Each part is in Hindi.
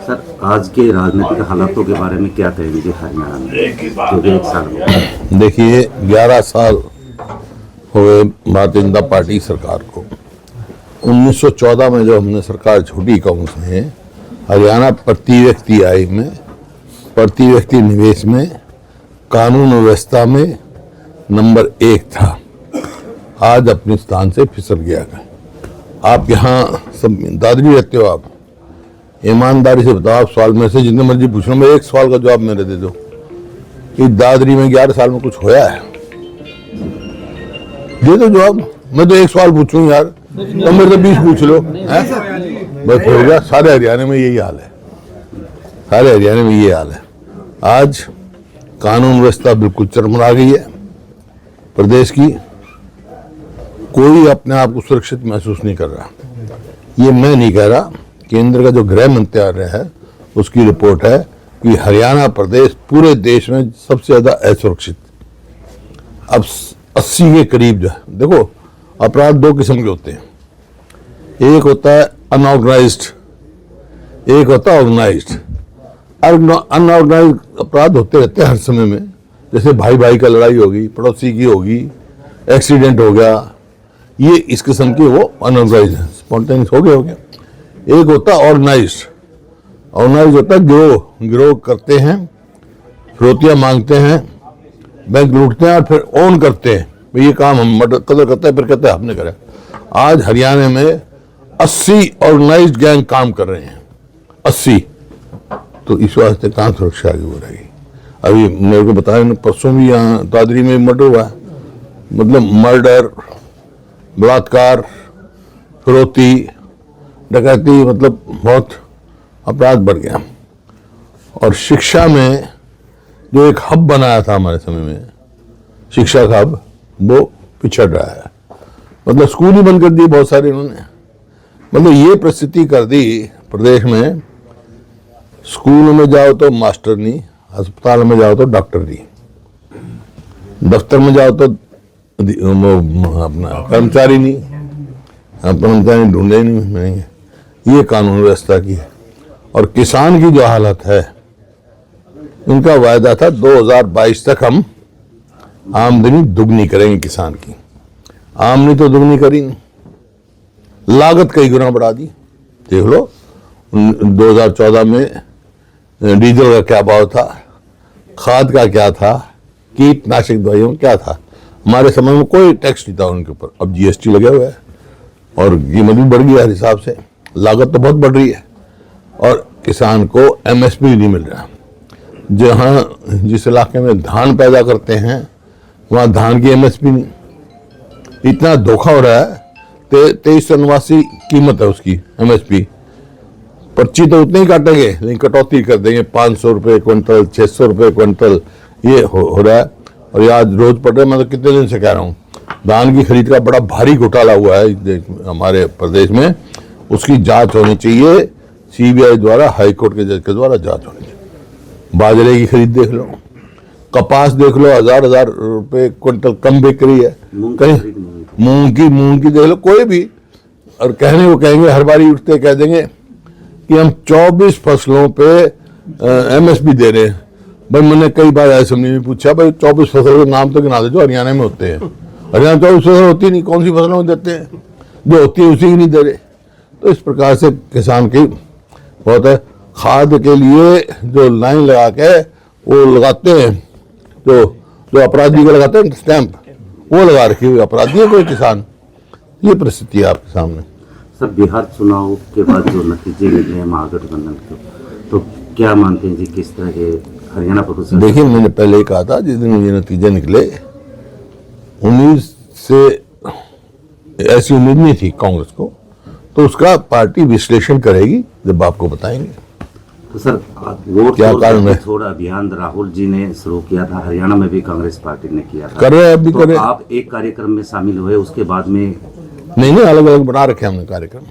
सर, आज के राजनीतिक हालातों के बारे में क्या कहेंगे हरियाणा में, जो कि 1 साल हो? देखिए, 11 साल हो गए भारतीय जनता पार्टी सरकार को। 1914 में जब हमने सरकार छोड़ी कांग्रेस ने, हरियाणा प्रति व्यक्ति आय में, प्रति व्यक्ति निवेश में, कानून व्यवस्था में नंबर 1 था। आज अपने स्थान से फिसल गया है। आप यहाँ सब दादरी रहते हो, आप ईमानदारी से बताओ, आप सवाल में से जितने मर्जी पूछ लो, मैं एक सवाल का जवाब मेरे दे दो कि दादरी में 11 साल में कुछ होया है? दे दो जवाब। मैं तो एक सवाल पूछूं यार, तुम मेरे तो 20 पूछ लो, बस हो गया। सारे हरियाणा में यही हाल है, सारे हरियाणा में यही हाल है। आज कानून व्यवस्था बिल्कुल चरमरा गई है प्रदेश की। कोई अपने आप को सुरक्षित महसूस नहीं कर रहा। ये मैं नहीं कह रहा, केंद्र का जो गृह मंत्रालय है उसकी रिपोर्ट है कि हरियाणा प्रदेश पूरे देश में सबसे ज्यादा असुरक्षित। अब 80 के करीब जो है, देखो अपराध 2 किस्म के होते हैं, एक होता है अनऑर्गेनाइज्ड, एक होता है ऑर्गेनाइज्ड। अनऑर्गेनाइज्ड अपराध होते रहते हैं हर समय में, जैसे भाई भाई का लड़ाई होगी, पड़ोसी की होगी, एक्सीडेंट हो गया, ये इस किस्म की वो अनऑर्गेनाइज्ड है, स्पॉन्टेनियस हो गया। एक होता है ऑर्गेनाइज्ड। ऑर्गेनाइज्ड होता है गिरोह करते हैं, फिरौतियां मांगते हैं, बैंक लूटते हैं और फिर ओन करते हैं, भाई ये काम हम कदर करते हैं, फिर कहते हैं आपने करा। आज हरियाणा में 80 ऑर्गेनाइज्ड गैंग काम कर रहे हैं, 80। तो इस वास्ते कहाँ सुरक्षा आगे हो रही? अभी मेरे को बताया, परसों भी यहाँ दादरी में मर्डर हुआ है। मतलब मर्डर, बलात्कार, फिरौती, डकैती, मतलब बहुत अपराध बढ़ गया। और शिक्षा में जो एक हब बनाया था हमारे समय में, शिक्षा का हब, वो पिछड़ रहा है। मतलब स्कूल ही बंद कर दिए बहुत सारे इन्होंने। मतलब ये परिस्थिति कर दी प्रदेश में, स्कूल में जाओ तो मास्टर नहीं, अस्पताल में जाओ तो डॉक्टर नहीं, दफ्तर में जाओ तो अपना कर्मचारी नहीं, कर्मचारी ढूंढे नहीं मिलेंगे। ये कानून व्यवस्था की है। और किसान की जो हालत है, इनका वायदा था 2022 तक हम आमदनी दुगनी करेंगे किसान की। आमदनी तो दुगनी करी नहीं, लागत कई गुना बढ़ा दी। देख लो 2014 में डीजल का क्या भाव था, खाद का क्या था, कीटनाशक दवाइयों में क्या था। हमारे समय में कोई टैक्स नहीं था उनके ऊपर, अब जीएसटी लगे हुए है और कीमत भी बढ़ गई है। हर हिसाब से लागत तो बहुत बढ़ रही है और किसान को एमएसपी नहीं मिल रहा। जहाँ जिस इलाके में धान पैदा करते हैं वहाँ धान की एमएसपी नहीं। इतना धोखा हो रहा है। 2389 कीमत है उसकी एमएसपी। पर्ची तो उतने ही काटेंगे लेकिन कटौती कर देंगे, 500 रुपये क्विंटल, 600 रुपये क्विंटल, ये हो रहा है। और ये आज रोज पड़ रहा है। मैं तो कितने दिन से कह रहा हूँ, धान की खरीद का बड़ा भारी घोटाला हुआ है हमारे प्रदेश में। उसकी जांच होनी चाहिए सीबीआई द्वारा, हाईकोर्ट के जज के द्वारा जांच होनी चाहिए। बाजरे की खरीद देख लो, कपास देख लो, 1000 रुपये क्विंटल कम बिक रही है कहीं। मूंग की देख लो, कोई भी। और कहने को कहेंगे, हर बारी उठते कह देंगे कि हम 24 फसलों पे एमएसपी दे रहे हैं। भाई मैंने कई बार असेंबली में पूछा, भाई 24 फसलों के नाम तो गिना दे जो हरियाणा में होते हैं। हरियाणा 24 फसल होती नहीं, कौन सी फसलों में देते हैं? जो होती है उसी की नहीं दे रहे। तो इस प्रकार से किसान की बहुत है। खाद के लिए जो लाइन लगा के वो लगाते हैं, जो अपराधी को लगाते हैं स्टैंप, वो लगा रखी हुई अपराधी है कोई किसान। ये परिस्थिति है आपके सामने। सर, बिहार चुनाव के बाद जो नतीजे निकले हैं महागठबंधन के, तो क्या मानते हैं जी, किस तरह के हरियाणा प्रदेश? देखिए, मैंने पहले ही कहा था, जिस दिन ये नतीजे निकले, उम्मीद से ऐसी उम्मीद नहीं थी कांग्रेस को, तो उसका पार्टी विश्लेषण करेगी, जब आपको बताएंगे। तो सर, वोट क्या कारण है? थोड़ा अभियान राहुल जी ने शुरू किया था, हरियाणा में भी कांग्रेस पार्टी ने किया था, कर रहे हैं, अभी तो कर रहे। आप एक कार्यक्रम में शामिल हुए, उसके बाद में नहीं, अलग अलग बना रखे हमने कार्यक्रम,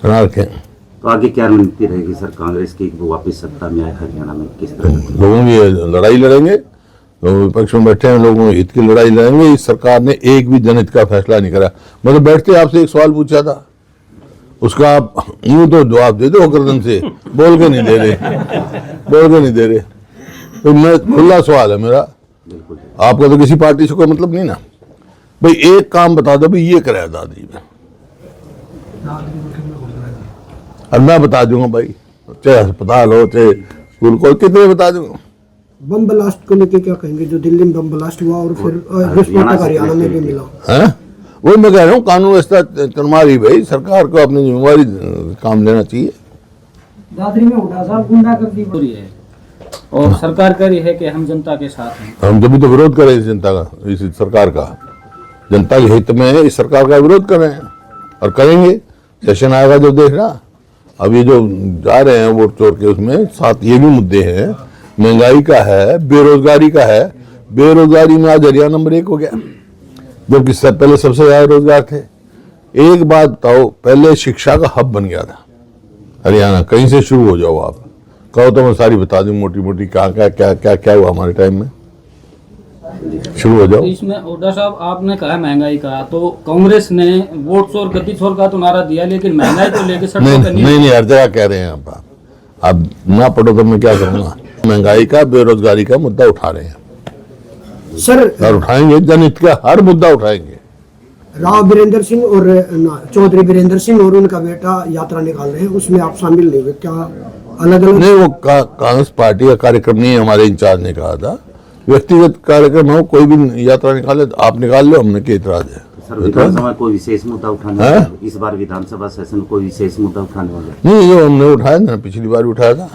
बना रखे। तो आगे क्या रणनीति रहेगी सर कांग्रेस की, वो वापस सत्ता में आए हरियाणा में? किस तरह लोगों की लड़ाई लड़ेंगे, लोग विपक्ष में बैठे हैं, लोगों हित की लड़ाई लड़ेंगे। इस सरकार ने एक भी जनहित का फैसला नहीं करा। मतलब बैठते आपसे एक सवाल पूछा था, उसका आप यूं तो जवाब दे दो गर्दन से, बोल के नहीं दे रहे, बोल के नहीं दे रहे। तो मैं खुला सवाल है मेरा, बिल्कुल आपका तो किसी पार्टी से कोई मतलब नहीं ना भाई, एक काम बता दो भाई ये कराया दादरी में, और मैं बता दूंगा भाई, चाहे अस्पताल हो चाहे स्कूल को, कितने बता दूंगा। बम ब्लास्ट को लेके क्या कहेंगे, जो दिल्ली में बम ब्लास्ट हुआ और फिर विस्फोटक हरियाणा में भी मिला है, वही मैं कह रहा हूँ कानून व्यवस्था चरमारी भाई, सरकार को अपनी जिम्मेवारी काम लेना चाहिए। दादरी में उठा साहब गुंडागर्दी हो रही है और सरकार कह रही है कि हम जनता के साथ हैं। हम जब भी तो विरोध करें इस जनता का, इस सरकार का, जनता के हित में इस सरकार का विरोध कर रहे हैं और करेंगे। सेशन आएगा जो देखना, अब ये जो जा रहे हैं वोट चोर के, उसमें साथ ये भी मुद्दे हैं, महंगाई का है, बेरोजगारी का है। बेरोजगारी में आज हरियाणा नंबर 1 हो गया, जबकि पहले सबसे ज्यादा रोजगार थे। एक बात बताओ, पहले शिक्षा का हब बन गया था हरियाणा, कहीं से शुरू हो जाओ आप, कहो तो मैं सारी बता दूं मोटी मोटी कहाँ क्या क्या क्या क्या हुआ हमारे टाइम में, शुरू हो जाओ। इसमें हुड्डा साहब आपने कहा महंगाई का, तो कांग्रेस ने वोट चोर गति चोर का तो नारा दिया, लेकिन महंगाई को लेकर सड़कों पर नहीं हर जगह कह रहे हैं आप ना पढ़ो तो मैं क्या करूंगा। महंगाई का, बेरोजगारी का मुद्दा उठा रहे हैं सर। और उठाएंगे, जनहित का हर मुद्दा उठाएंगे। राव बीरेंद्र सिंह और चौधरी बीरेंद्र सिंह और उनका बेटा यात्रा निकाल रहे हैं, उसमें आप शामिल नहीं हुए क्या? अलग अलग नहीं, वो कांग्रेस पार्टी का कार्यक्रम नहीं है, हमारे इंचार्ज ने कहा था व्यक्तिगत कार्यक्रम हो, कोई भी यात्रा निकाले तो आप निकाल लो, हमने क्या इतराज है। सर विधानसभा में कोई विशेष मुद्दा उठाने वाला है? इस बार विधानसभा सेशन में कोई विशेष मुद्दा उठाने वाला है? नहीं, जो हमने उठाया ना, पिछली बार भी उठाया था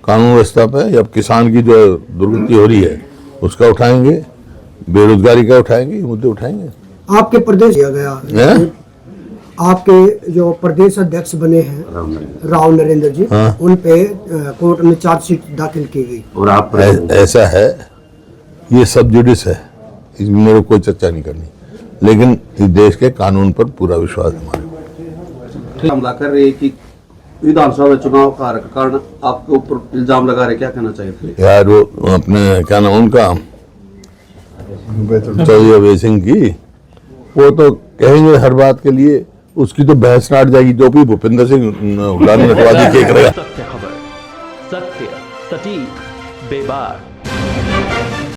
कानून व्यवस्था पे, या किसान की जो दुर्गति हो रही है उसका उठाएंगे, बेरोजगारी का उठाएंगे, ये मुद्दे उठाएंगे। आपके प्रदेश दिया गया हैं? आपके जो प्रदेश अध्यक्ष बने हैं राव नरेंद्र जी, हाँ। उन पे कोर्ट में चार्जशीट दाखिल की गई और आप ऐसा है, ये सब जुडिस है, इसमें मेरे को कोई चर्चा नहीं करनी, लेकिन इस देश के कानून पर पूरा विश्वास है हमारे। हमला कर रही है कि विधानसभा चुनाव का कारण आपके ऊपर इल्जाम लगा रहे, क्या कहना चाहिए? यार वो अपने क्या नाम उनका, चौधरी अभय सिंह की, वो तो कहेंगे हर बात के लिए, उसकी तो बहस नाट जाएगी, जो भी भूपेंद्र सिंह हुड्डा ने नटवादी के करेगा। सत्य खबर, सत्य, सटीक, बेबाक।